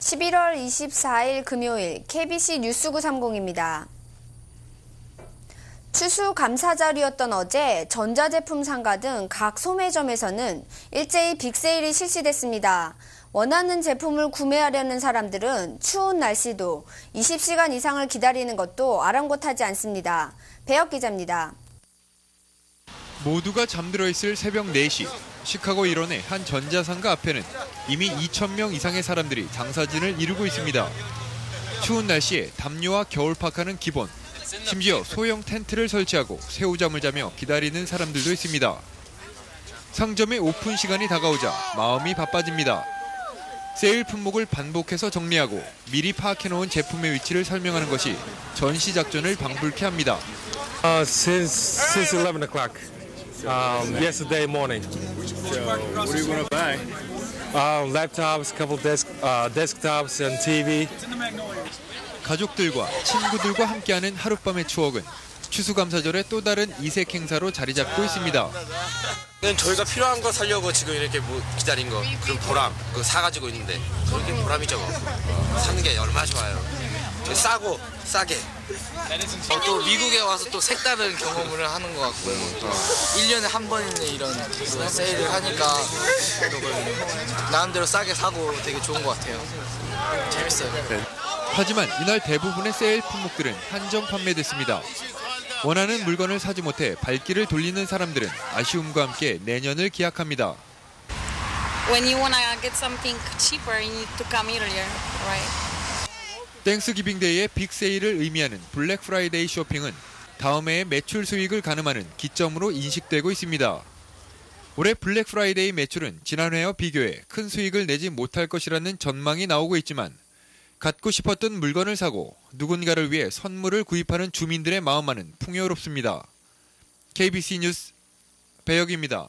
11월 24일 금요일 KBC 뉴스 930입니다. 추수감사절이었던 어제 전자제품 상가 등 각 소매점에서는 일제히 빅세일이 실시됐습니다. 원하는 제품을 구매하려는 사람들은 추운 날씨도 20시간 이상을 기다리는 것도 아랑곳하지 않습니다. 배혁 기자입니다. 모두가 잠들어 있을 새벽 4시, 시카고 일원의 한 전자상가 앞에는 이미 2,000명 이상의 사람들이 장사진을 이루고 있습니다. 추운 날씨에 담요와 겨울파카는 기본, 심지어 소형 텐트를 설치하고 새우잠을 자며 기다리는 사람들도 있습니다. 상점의 오픈 시간이 다가오자 마음이 바빠집니다. 세일 품목을 반복해서 정리하고 미리 파악해놓은 제품의 위치를 설명하는 것이 전시 작전을 방불케 합니다. Since 11 o'clock. Yesterday morning. So, what are you going to buy? Laptops, a couple desktops, and TV. 가족들과 친구들과 함께하는 하룻밤의 추억은 추수감사절의 또 다른 이색 행사로 자리 잡고 있습니다. 저희가 필요한 거 사려고 지금 이렇게 기다린 거, 그런 보람, 그거 사가지고 있는데 그렇게 보람이죠. 사는 게 얼마나 좋아요. 싸고 싸게. 또 미국에 와서 또 색다른 경험을 하는 것 같고요. 1년에 한 번이나 이런 세일을 하니까 나름대로 싸게 사고 되게 좋은 것 같아요. 재밌어요. 하지만 이날 대부분의 세일 품목들은 한정 판매됐습니다. 원하는 물건을 사지 못해 발길을 돌리는 사람들은 아쉬움과 함께 내년을 기약합니다. When you want to get something cheaper, you need to come earlier, right? 땡스기빙데이의 빅세일을 의미하는 블랙 프라이데이 쇼핑은 다음 해의 매출 수익을 가늠하는 기점으로 인식되고 있습니다. 올해 블랙 프라이데이 매출은 지난해와 비교해 큰 수익을 내지 못할 것이라는 전망이 나오고 있지만 갖고 싶었던 물건을 사고 누군가를 위해 선물을 구입하는 주민들의 마음만은 풍요롭습니다. KBC 뉴스 배혁입니다.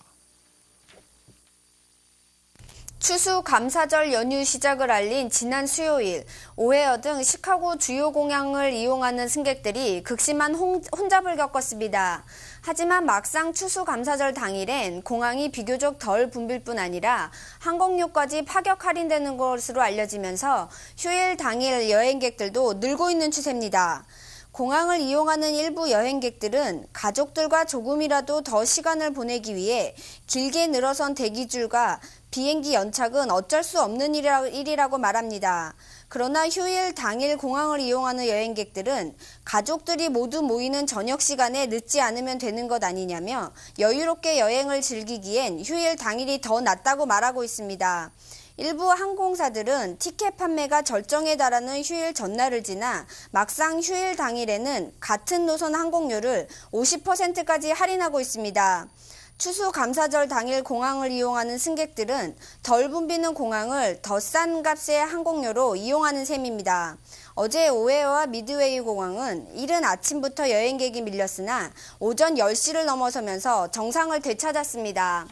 추수감사절 연휴 시작을 알린 지난 수요일, 오헤어 등 시카고 주요 공항을 이용하는 승객들이 극심한 혼잡을 겪었습니다. 하지만 막상 추수감사절 당일엔 공항이 비교적 덜 붐빌 뿐 아니라 항공료까지 파격 할인되는 것으로 알려지면서 휴일 당일 여행객들도 늘고 있는 추세입니다. 공항을 이용하는 일부 여행객들은 가족들과 조금이라도 더 시간을 보내기 위해 길게 늘어선 대기줄과 비행기 연착은 어쩔 수 없는 일이라고 말합니다. 그러나 휴일 당일 공항을 이용하는 여행객들은 가족들이 모두 모이는 저녁 시간에 늦지 않으면 되는 것 아니냐며 여유롭게 여행을 즐기기엔 휴일 당일이 더 낫다고 말하고 있습니다. 일부 항공사들은 티켓 판매가 절정에 달하는 휴일 전날을 지나 막상 휴일 당일에는 같은 노선 항공료를 50%까지 할인하고 있습니다. 추수감사절 당일 공항을 이용하는 승객들은 덜 붐비는 공항을 더 싼 값의 항공료로 이용하는 셈입니다. 어제 오헤어와 미드웨이 공항은 이른 아침부터 여행객이 밀렸으나 오전 10시를 넘어서면서 정상을 되찾았습니다.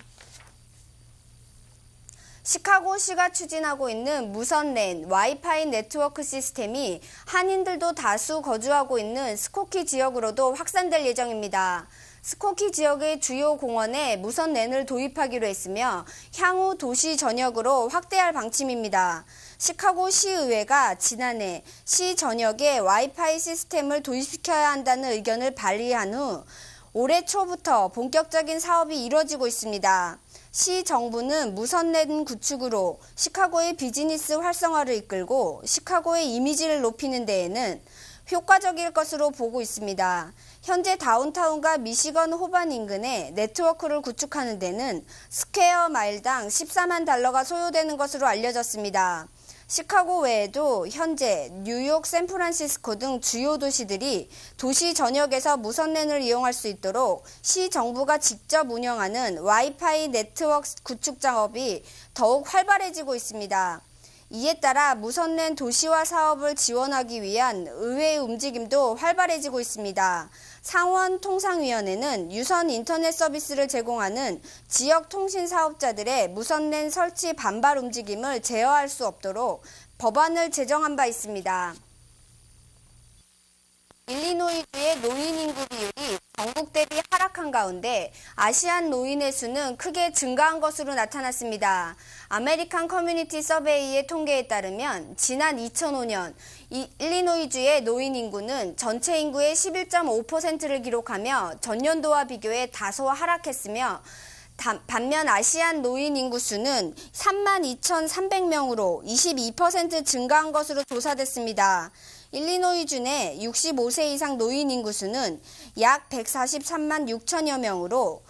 시카고시가 추진하고 있는 무선랜 와이파이 네트워크 시스템이 한인들도 다수 거주하고 있는 스코키 지역으로도 확산될 예정입니다. 스코키 지역의 주요 공원에 무선랜을 도입하기로 했으며 향후 도시 전역으로 확대할 방침입니다. 시카고 시의회가 지난해 시 전역에 와이파이 시스템을 도입시켜야 한다는 의견을 발의한 후 올해 초부터 본격적인 사업이 이뤄지고 있습니다. 시 정부는 무선랜 구축으로 시카고의 비즈니스 활성화를 이끌고 시카고의 이미지를 높이는 데에는 효과적일 것으로 보고 있습니다. 현재 다운타운과 미시건 호반 인근에 네트워크를 구축하는 데는 스퀘어 마일당 14만 달러가 소요되는 것으로 알려졌습니다. 시카고 외에도 현재 뉴욕, 샌프란시스코 등 주요 도시들이 도시 전역에서 무선랜을 이용할 수 있도록 시 정부가 직접 운영하는 와이파이 네트워크 구축 작업이 더욱 활발해지고 있습니다. 이에 따라 무선랜 도시화 사업을 지원하기 위한 의회의 움직임도 활발해지고 있습니다. 상원통상위원회는 유선 인터넷 서비스를 제공하는 지역 통신 사업자들의 무선랜 설치 반발 움직임을 제어할 수 없도록 법안을 제정한 바 있습니다. 일리노이주의 노인 인구 비율이 전국 대비 하락한 가운데 아시안 노인의 수는 크게 증가한 것으로 나타났습니다. 아메리칸 커뮤니티 서베이의 통계에 따르면 지난 2005년 일리노이주의 노인 인구는 전체 인구의 11.5%를 기록하며 전년도와 비교해 다소 하락했으며 반면 아시안 노인 인구 수는 32,300명으로 22% 증가한 것으로 조사됐습니다. 일리노이주 내 65세 이상 노인 인구 수는 약 143만 6천여 명으로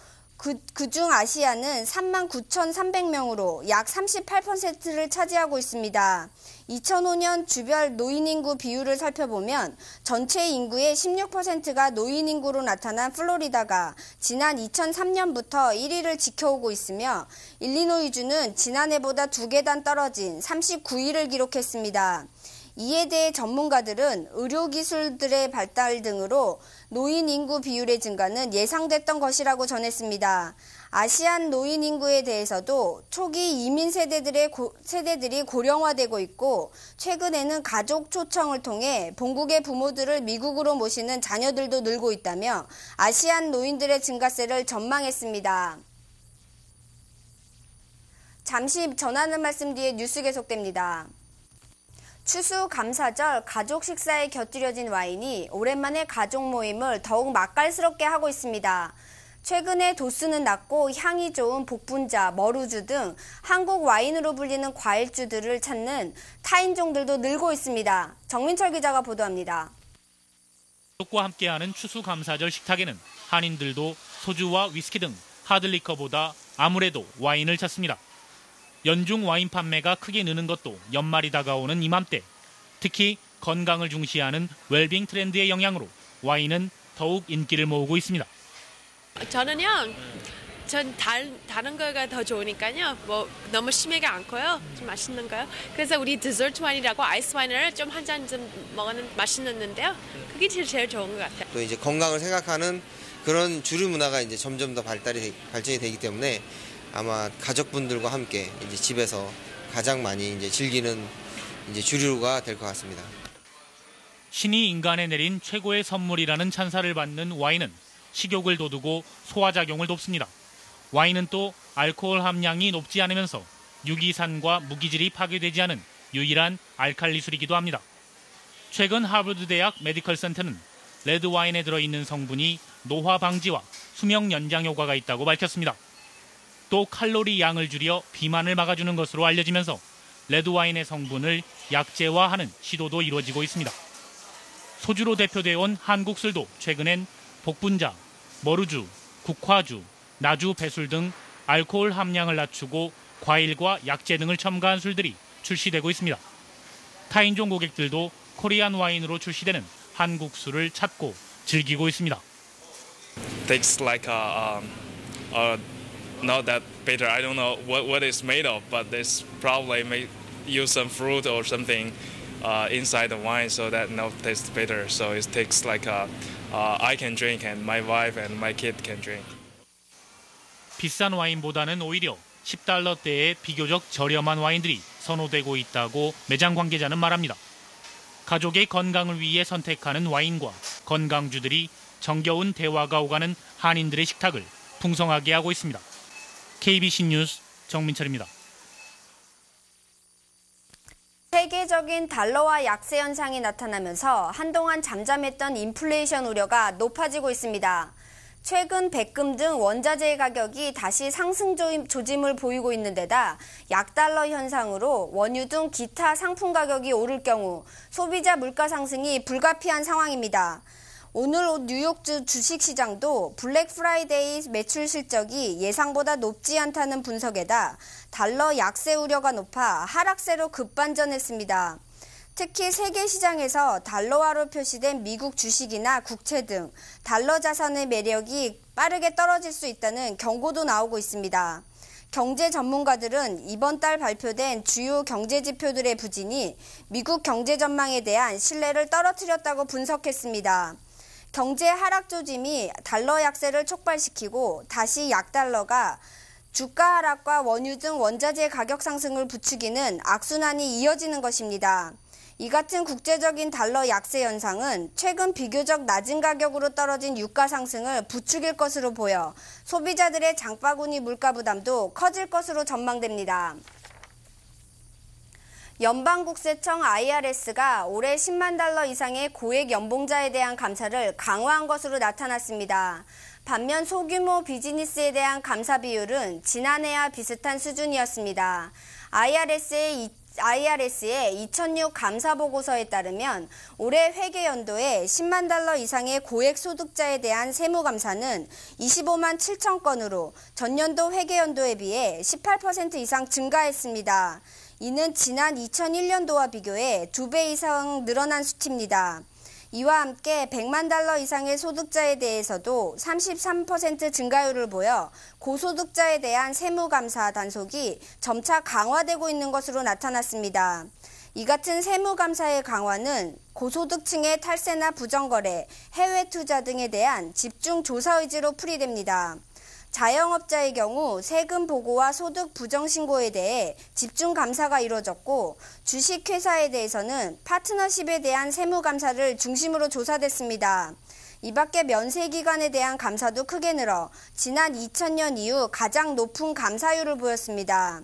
그중 아시아는 3만 9,300명으로 약 38%를 차지하고 있습니다. 2005년 주별 노인 인구 비율을 살펴보면 전체 인구의 16%가 노인 인구로 나타난 플로리다가 지난 2003년부터 1위를 지켜오고 있으며 일리노이주는 지난해보다 2계단 떨어진 39위를 기록했습니다. 이에 대해 전문가들은 의료기술들의 발달 등으로 노인 인구 비율의 증가는 예상됐던 것이라고 전했습니다. 아시안 노인 인구에 대해서도 초기 이민 세대들이 고령화되고 있고 최근에는 가족 초청을 통해 본국의 부모들을 미국으로 모시는 자녀들도 늘고 있다며 아시안 노인들의 증가세를 전망했습니다. 잠시 전하는 말씀 뒤에 뉴스 계속됩니다. 추수감사절 가족 식사에 곁들여진 와인이 오랜만에 가족 모임을 더욱 맛깔스럽게 하고 있습니다. 최근에 도수는 낮고 향이 좋은 복분자, 머루주 등 한국 와인으로 불리는 과일주들을 찾는 타인종들도 늘고 있습니다. 정민철 기자가 보도합니다. 가족과 함께하는 추수감사절 식탁에는 한인들도 소주와 위스키 등 하드리커보다 아무래도 와인을 찾습니다. 연중 와인 판매가 크게 느는 것도 연말이 다가오는 이맘때, 특히 건강을 중시하는 웰빙 트렌드의 영향으로 와인은 더욱 인기를 모으고 있습니다. 저는요, 전 다른 거가 더 좋으니까요. 뭐 너무 심하게 않고요, 좀 맛있는 거요. 그래서 우리 디저트 와인이라고 아이스 와인을 좀 한 잔 좀 먹는 맛있는데요. 그게 제일 좋은 것 같아요. 또 이제 건강을 생각하는 그런 주류 문화가 이제 점점 더 발전이 되기 때문에. 아마 가족분들과 함께 이제 집에서 가장 많이 이제 즐기는 이제 주류가 될 것 같습니다. 신이 인간에 내린 최고의 선물이라는 찬사를 받는 와인은 식욕을 돋우고 소화작용을 돕습니다. 와인은 또 알코올 함량이 높지 않으면서 유기산과 무기질이 파괴되지 않은 유일한 알칼리술이기도 합니다. 최근 하버드 대학 메디컬 센터는 레드 와인에 들어있는 성분이 노화 방지와 수명 연장 효과가 있다고 밝혔습니다. 또 칼로리 양을 줄여 비만을 막아주는 것으로 알려지면서 레드와인의 성분을 약제화하는 시도도 이루어지고 있습니다. 소주로 대표되어 온 한국 술도 최근엔 복분자, 머루주, 국화주, 나주 배술 등 알코올 함량을 낮추고 과일과 약재 등을 첨가한 술들이 출시되고 있습니다. 타인종 고객들도 코리안 와인으로 출시되는 한국 술을 찾고 즐기고 있습니다. Tastes like not that bitter. I don't know what it's made of, but it's probably may use some fruit or something inside the wine so that no tastes bitter. So it tastes like I can drink and my wife and my kid can drink. 비싼 와인보다는 오히려 $10대의 비교적 저렴한 와인들이 선호되고 있다고 매장 관계자는 말합니다. 가족의 건강을 위해 선택하는 와인과 건강주들이 정겨운 대화가 오가는 한인들의 식탁을 풍성하게 하고 있습니다. KBC 뉴스 정민철입니다. 세계적인 달러화 약세 현상이 나타나면서 한동안 잠잠했던 인플레이션 우려가 높아지고 있습니다. 최근 백금 등 원자재의 가격이 다시 상승 조짐을 보이고 있는 데다 약달러 현상으로 원유 등 기타 상품 가격이 오를 경우 소비자 물가 상승이 불가피한 상황입니다. 오늘 뉴욕 주식시장도 블랙 프라이데이 매출 실적이 예상보다 높지 않다는 분석에다 달러 약세 우려가 높아 하락세로 급반전했습니다. 특히 세계 시장에서 달러화로 표시된 미국 주식이나 국채 등 달러 자산의 매력이 빠르게 떨어질 수 있다는 경고도 나오고 있습니다. 경제 전문가들은 이번 달 발표된 주요 경제 지표들의 부진이 미국 경제 전망에 대한 신뢰를 떨어뜨렸다고 분석했습니다. 경제 하락 조짐이 달러 약세를 촉발시키고 다시 약달러가 주가 하락과 원유 등 원자재 가격 상승을 부추기는 악순환이 이어지는 것입니다. 이 같은 국제적인 달러 약세 현상은 최근 비교적 낮은 가격으로 떨어진 유가 상승을 부추길 것으로 보여 소비자들의 장바구니 물가 부담도 커질 것으로 전망됩니다. 연방국세청 IRS가 올해 10만 달러 이상의 고액 연봉자에 대한 감사를 강화한 것으로 나타났습니다. 반면 소규모 비즈니스에 대한 감사 비율은 지난해와 비슷한 수준이었습니다. IRS의 2006 감사 보고서에 따르면 올해 회계연도에 10만 달러 이상의 고액 소득자에 대한 세무 감사는 25만 7천 건으로 전년도 회계연도에 비해 18% 이상 증가했습니다. 이는 지난 2001년도와 비교해 2배 이상 늘어난 수치입니다. 이와 함께 100만 달러 이상의 소득자에 대해서도 33% 증가율을 보여 고소득자에 대한 세무감사 단속이 점차 강화되고 있는 것으로 나타났습니다. 이 같은 세무감사의 강화는 고소득층의 탈세나 부정거래, 해외 투자 등에 대한 집중 조사 의지로 풀이됩니다. 자영업자의 경우 세금 보고와 소득 부정 신고에 대해 집중 감사가 이루어졌고 주식회사에 대해서는 파트너십에 대한 세무 감사를 중심으로 조사됐습니다. 이 밖에 면세기관에 대한 감사도 크게 늘어 지난 2000년 이후 가장 높은 감사율을 보였습니다.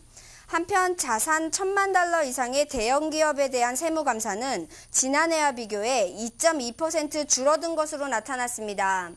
한편 자산 1000만 달러 이상의 대형 기업에 대한 세무 감사는 지난해와 비교해 2.2% 줄어든 것으로 나타났습니다.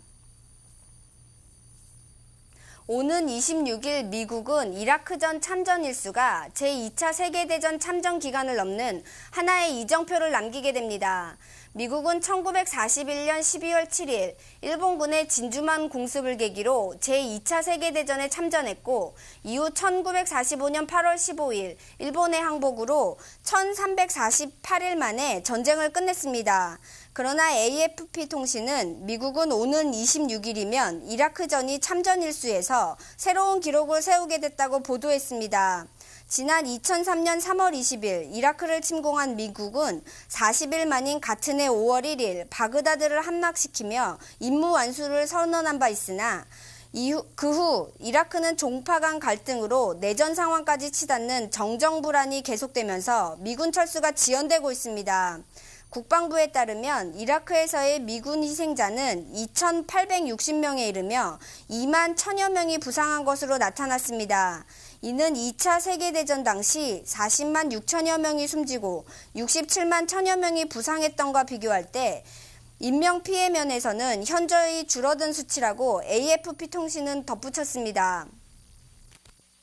오는 26일 미국은 이라크전 참전 일수가 제2차 세계대전 참전 기간을 넘는 하나의 이정표를 남기게 됩니다. 미국은 1941년 12월 7일 일본군의 진주만 공습을 계기로 제2차 세계대전에 참전했고 이후 1945년 8월 15일 일본의 항복으로 1348일 만에 전쟁을 끝냈습니다. 그러나 AFP 통신은 미국은 오는 26일이면 이라크전이 참전 일수에서 새로운 기록을 세우게 됐다고 보도했습니다. 지난 2003년 3월 20일 이라크를 침공한 미국은 40일 만인 같은 해 5월 1일 바그다드를 함락시키며 임무 완수를 선언한 바 있으나 그 후 이라크는 종파 간 갈등으로 내전 상황까지 치닫는 정정 불안이 계속되면서 미군 철수가 지연되고 있습니다. 국방부에 따르면 이라크에서의 미군 희생자는 2,860명에 이르며 2만 1,000여 명이 부상한 것으로 나타났습니다. 이는 2차 세계대전 당시 40만 6천여 명이 숨지고 67만 1,000여 명이 부상했던과 비교할 때 인명피해 면에서는 현저히 줄어든 수치라고 AFP 통신은 덧붙였습니다.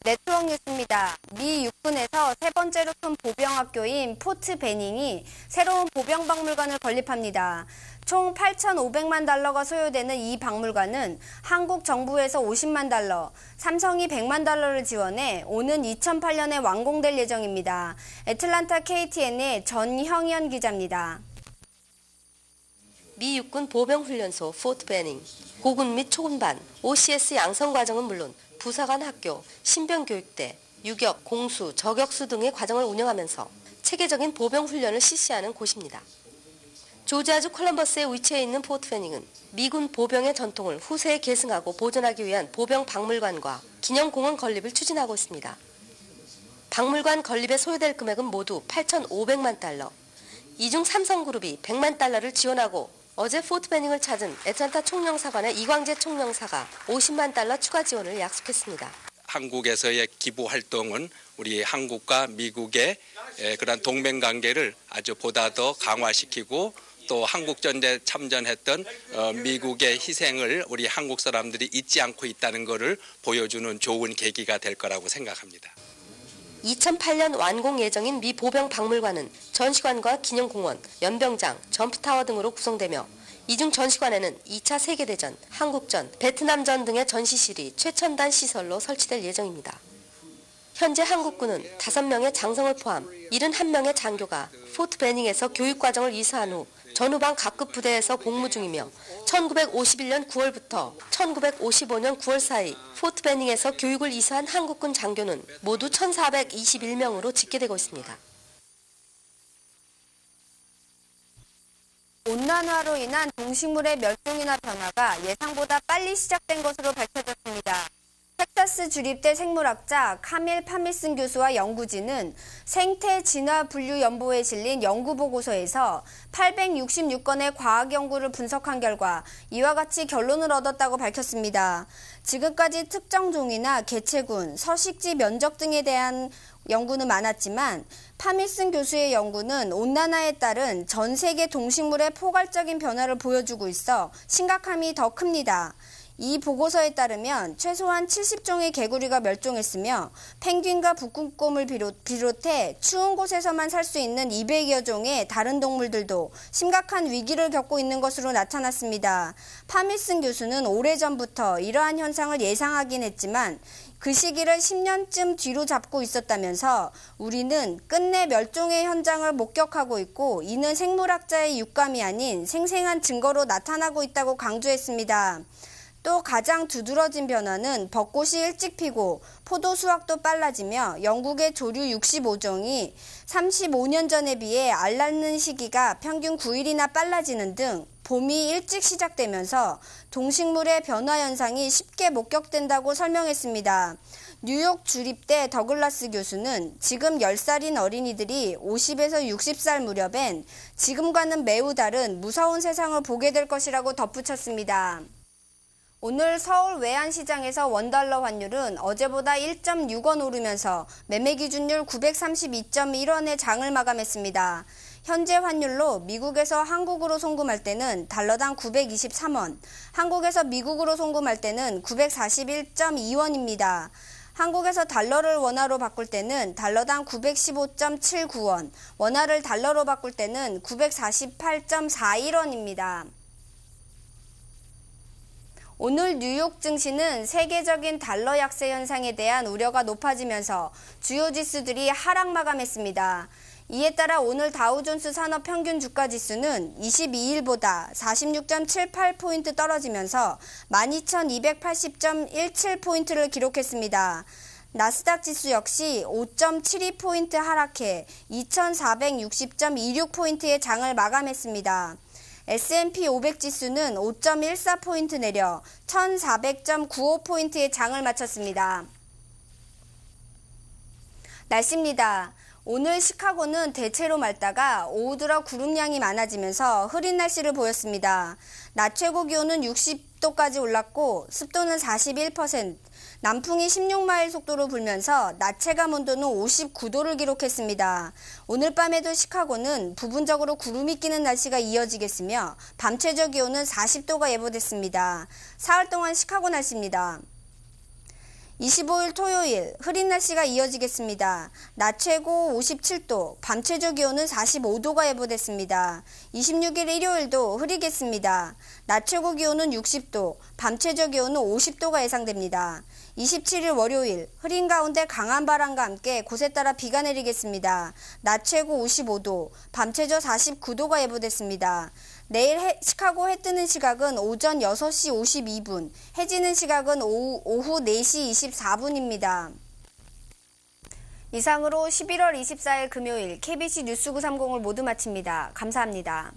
네트워크 뉴스입니다. 미 육군에서 세 번째로 큰 보병학교인 포트 베닝이 새로운 보병박물관을 건립합니다. 총 8,500만 달러가 소요되는 이 박물관은 한국 정부에서 50만 달러, 삼성이 100만 달러를 지원해 오는 2008년에 완공될 예정입니다. 애틀란타 KTN의 전형현 기자입니다. 미 육군 보병훈련소 포트 베닝, 고군 및 초군반, OCS 양성과정은 물론 부사관 학교, 신병교육대, 유격, 공수, 저격수 등의 과정을 운영하면서 체계적인 보병훈련을 실시하는 곳입니다. 조지아주 콜럼버스에 위치해 있는 포트 베닝은 미군 보병의 전통을 후세에 계승하고 보존하기 위한 보병 박물관과 기념공원 건립을 추진하고 있습니다. 박물관 건립에 소요될 금액은 모두 8,500만 달러, 이 중 삼성그룹이 100만 달러를 지원하고 어제 포트 베닝을 찾은 애틀란타 총영사관의 이광재 총영사가 50만 달러 추가 지원을 약속했습니다. 한국에서의 기부 활동은 우리 한국과 미국의 그런 동맹 관계를 아주 보다 더 강화시키고 또 한국전쟁에 참전했던 미국의 희생을 우리 한국 사람들이 잊지 않고 있다는 것을 보여주는 좋은 계기가 될 거라고 생각합니다. 2008년 완공 예정인 미 보병 박물관은 전시관과 기념공원, 연병장, 점프타워 등으로 구성되며 이 중 전시관에는 2차 세계대전, 한국전, 베트남전 등의 전시실이 최첨단 시설로 설치될 예정입니다. 현재 한국군은 5명의 장성을 포함 71명의 장교가 포트 베닝에서 교육과정을 이수한 후 전후방 각급 부대에서 복무 중이며 1951년 9월부터 1955년 9월 사이 포트 베닝에서 교육을 이수한 한국군 장교는 모두 1,421명으로 집계되고 있습니다. 온난화로 인한 동식물의 멸종이나 변화가 예상보다 빨리 시작된 것으로 밝혀졌습니다. 텍사스 주립대 생물학자 카밀 파밀슨 교수와 연구진은 생태 진화 분류 연보에 실린 연구 보고서에서 866건의 과학 연구를 분석한 결과 이와 같이 결론을 얻었다고 밝혔습니다. 지금까지 특정 종이나 개체군, 서식지 면적 등에 대한 연구는 많았지만 파밀슨 교수의 연구는 온난화에 따른 전 세계 동식물의 포괄적인 변화를 보여주고 있어 심각함이 더 큽니다. 이 보고서에 따르면 최소한 70종의 개구리가 멸종했으며 펭귄과 북극곰을 비롯해 추운 곳에서만 살 수 있는 200여 종의 다른 동물들도 심각한 위기를 겪고 있는 것으로 나타났습니다. 파밀슨 교수는 오래전부터 이러한 현상을 예상하긴 했지만 그 시기를 10년쯤 뒤로 잡고 있었다면서 우리는 끝내 멸종의 현장을 목격하고 있고 이는 생물학자의 육감이 아닌 생생한 증거로 나타나고 있다고 강조했습니다. 또 가장 두드러진 변화는 벚꽃이 일찍 피고 포도 수확도 빨라지며 영국의 조류 65종이 35년 전에 비해 알 낳는 시기가 평균 9일이나 빨라지는 등 봄이 일찍 시작되면서 동식물의 변화 현상이 쉽게 목격된다고 설명했습니다. 뉴욕 주립대 더글라스 교수는 지금 10살인 어린이들이 50에서 60살 무렵엔 지금과는 매우 다른 무서운 세상을 보게 될 것이라고 덧붙였습니다. 오늘 서울 외환시장에서 원달러 환율은 어제보다 1.6원 오르면서 매매 기준율 932.1원의 장을 마감했습니다. 현재 환율로 미국에서 한국으로 송금할 때는 달러당 923원, 한국에서 미국으로 송금할 때는 941.2원입니다. 한국에서 달러를 원화로 바꿀 때는 달러당 915.79원, 원화를 달러로 바꿀 때는 948.41원입니다. 오늘 뉴욕 증시는 세계적인 달러 약세 현상에 대한 우려가 높아지면서 주요 지수들이 하락 마감했습니다. 이에 따라 오늘 다우존스 산업 평균 주가 지수는 22일보다 46.78포인트 떨어지면서 12,280.17포인트를 기록했습니다. 나스닥 지수 역시 5.72포인트 하락해 2,460.26포인트의 장을 마감했습니다. S&P 500 지수는 5.14포인트 내려 1,400.95포인트의 장을 마쳤습니다. 날씨입니다. 오늘 시카고는 대체로 맑다가 오후 들어 구름량이 많아지면서 흐린 날씨를 보였습니다. 낮 최고 기온은 60도까지 올랐고 습도는 41%, 남풍이 16마일 속도로 불면서 낮 체감 온도는 59도를 기록했습니다. 오늘 밤에도 시카고는 부분적으로 구름이 끼는 날씨가 이어지겠으며 밤 최저 기온은 40도가 예보됐습니다. 사흘 동안 시카고 날씨입니다. 25일 토요일 흐린 날씨가 이어지겠습니다. 낮 최고 57도, 밤 최저 기온은 45도가 예보됐습니다. 26일 일요일도 흐리겠습니다. 낮 최고 기온은 60도, 밤 최저 기온은 50도가 예상됩니다. 27일 월요일 흐린 가운데 강한 바람과 함께 곳에 따라 비가 내리겠습니다. 낮 최고 55도, 밤 최저 49도가 예보됐습니다. 내일 시카고 해 뜨는 시각은 오전 6시 52분, 해 지는 시각은 오후 4시 24분입니다. 이상으로 11월 24일 금요일 KBC 뉴스 930을 모두 마칩니다. 감사합니다.